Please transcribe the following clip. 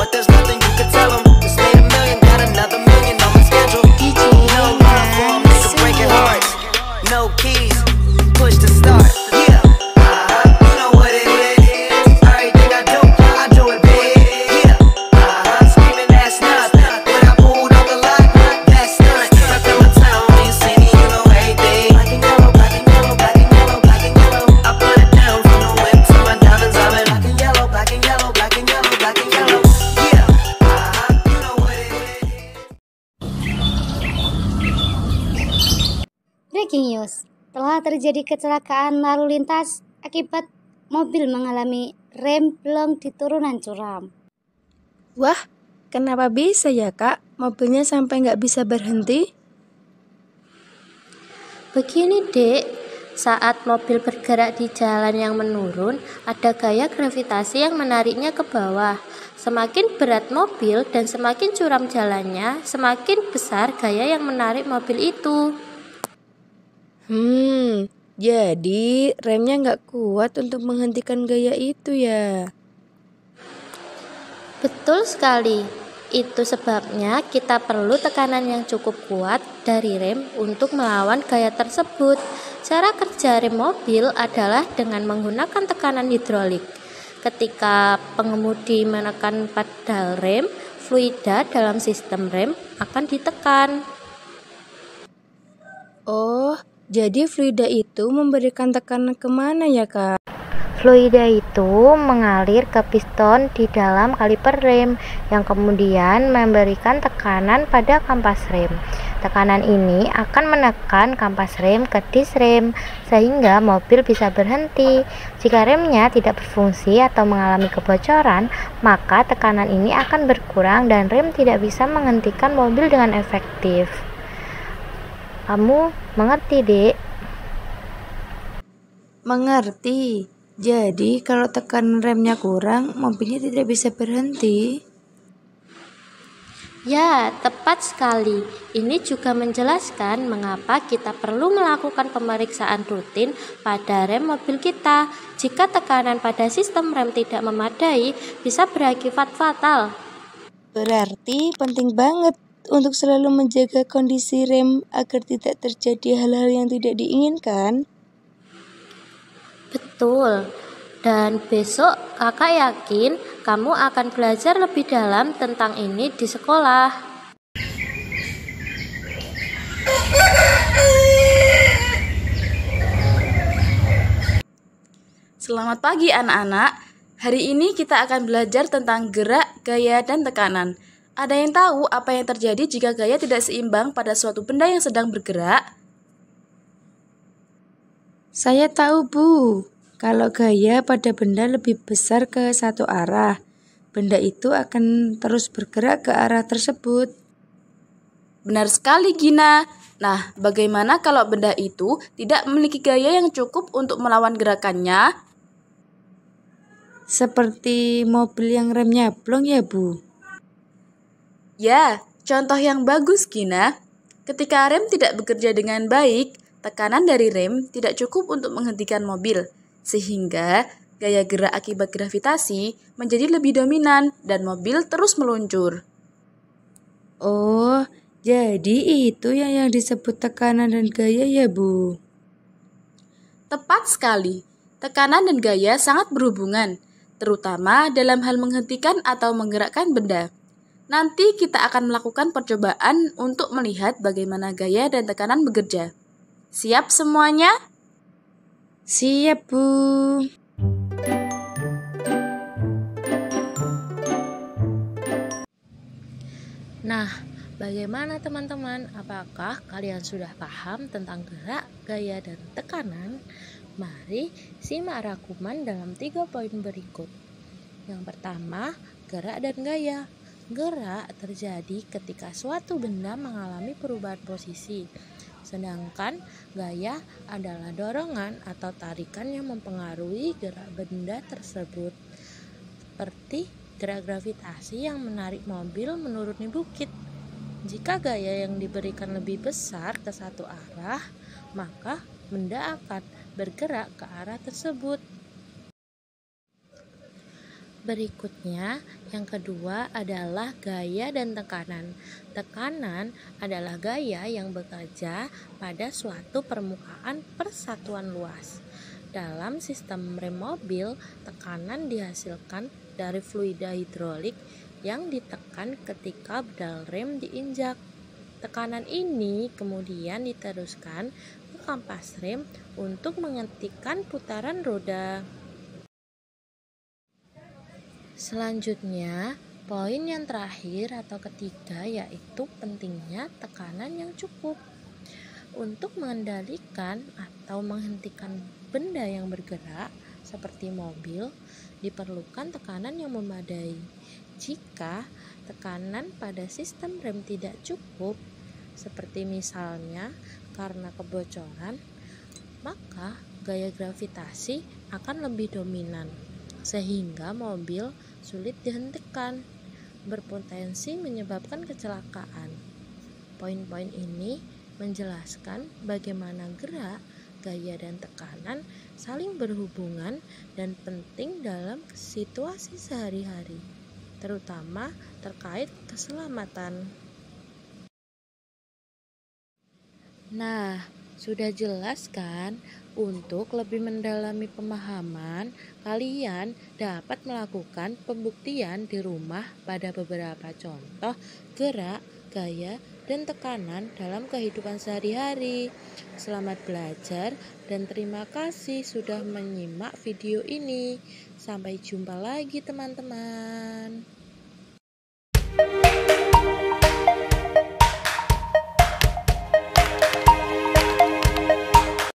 but there's nothing you could tell them. Just made a million, got another million on my schedule. No love for 'em, they could break it hard. No keys, push to start. Yeah, you know what it is. Everything I do it big. Yeah, screaming that's nothing. When I pulled off the lot, that's stunt. Stuck in my town, you see me, you know everything. Black and yellow, black and yellow, black and yellow, black and yellow. I put it down from the whip to my diamonds. I've been black and yellow, black and yellow, black and yellow, black and yellow. Yeah, you know what it is. Breaking news, telah terjadi kecelakaan lalu lintas akibat mobil mengalami remblong di turunan curam. Wah, kenapa bisa ya kak? Mobilnya sampai nggak bisa berhenti? Begini dek, saat mobil bergerak di jalan yang menurun, ada gaya gravitasi yang menariknya ke bawah. Semakin berat mobil dan semakin curam jalannya, semakin besar gaya yang menarik mobil itu. Jadi remnya nggak kuat untuk menghentikan gaya itu ya? Betul sekali. Itu sebabnya kita perlu tekanan yang cukup kuat dari rem untuk melawan gaya tersebut. Cara kerja rem mobil adalah dengan menggunakan tekanan hidrolik. Ketika pengemudi menekan pedal rem, fluida dalam sistem rem akan ditekan. Oh, jadi fluida itu memberikan tekanan kemana ya kak? Fluida itu mengalir ke piston di dalam kaliper rem yang kemudian memberikan tekanan pada kampas rem. Tekanan ini akan menekan kampas rem ke dis rem sehingga mobil bisa berhenti. Jika remnya tidak berfungsi atau mengalami kebocoran, maka tekanan ini akan berkurang dan rem tidak bisa menghentikan mobil dengan efektif. Kamu mengerti, Dek? Mengerti. Jadi kalau tekanan remnya kurang, mobilnya tidak bisa berhenti. Ya, tepat sekali. Ini juga menjelaskan mengapa kita perlu melakukan pemeriksaan rutin pada rem mobil kita. Jika tekanan pada sistem rem tidak memadai, bisa berakibat fatal. Berarti penting banget untuk selalu menjaga kondisi rem agar tidak terjadi hal-hal yang tidak diinginkan. Betul. Dan besok kakak yakin kamu akan belajar lebih dalam tentang ini di sekolah. Selamat pagi anak-anak. Hari ini kita akan belajar tentang gerak, gaya, dan tekanan. Ada yang tahu apa yang terjadi jika gaya tidak seimbang pada suatu benda yang sedang bergerak? Saya tahu, Bu. Kalau gaya pada benda lebih besar ke satu arah, benda itu akan terus bergerak ke arah tersebut. Benar sekali, Gina. Nah, bagaimana kalau benda itu tidak memiliki gaya yang cukup untuk melawan gerakannya? Seperti mobil yang remnya plong ya, Bu? Ya, contoh yang bagus, Gina. Ketika rem tidak bekerja dengan baik, tekanan dari rem tidak cukup untuk menghentikan mobil, sehingga gaya gerak akibat gravitasi menjadi lebih dominan dan mobil terus meluncur. Oh, jadi itu yang disebut tekanan dan gaya ya, Bu? Tepat sekali. Tekanan dan gaya sangat berhubungan, terutama dalam hal menghentikan atau menggerakkan benda. Nanti kita akan melakukan percobaan untuk melihat bagaimana gaya dan tekanan bekerja. Siap semuanya? Siap, Bu. Nah, bagaimana teman-teman? Apakah kalian sudah paham tentang gerak, gaya, dan tekanan? Mari simak rangkuman dalam 3 poin berikut. Yang pertama, gerak dan gaya. Gerak terjadi ketika suatu benda mengalami perubahan posisi. Sedangkan gaya adalah dorongan atau tarikan yang mempengaruhi gerak benda tersebut. Seperti gerak gravitasi yang menarik mobil menuruni bukit. Jika gaya yang diberikan lebih besar ke satu arah, maka benda akan bergerak ke arah tersebut. Berikutnya, yang kedua adalah gaya dan tekanan. Tekanan adalah gaya yang bekerja pada suatu permukaan persatuan luas. Dalam sistem rem mobil, tekanan dihasilkan dari fluida hidrolik yang ditekan ketika pedal rem diinjak. Tekanan ini kemudian diteruskan ke kampas rem untuk menghentikan putaran roda. Selanjutnya, poin yang terakhir atau ketiga yaitu pentingnya tekanan yang cukup. Untuk mengendalikan atau menghentikan benda yang bergerak seperti mobil, diperlukan tekanan yang memadai. Jika tekanan pada sistem rem tidak cukup, seperti misalnya karena kebocoran, maka gaya gravitasi akan lebih dominan, sehingga mobil sulit dihentikan, berpotensi menyebabkan kecelakaan. Poin-poin ini menjelaskan bagaimana gerak, gaya, dan tekanan saling berhubungan dan penting dalam situasi sehari-hari, terutama terkait keselamatan. Nah, sudah jelas kan? Untuk lebih mendalami pemahaman, kalian dapat melakukan pembuktian di rumah pada beberapa contoh gerak, gaya, dan tekanan dalam kehidupan sehari-hari. Selamat belajar dan terima kasih sudah menyimak video ini. Sampai jumpa lagi teman-teman.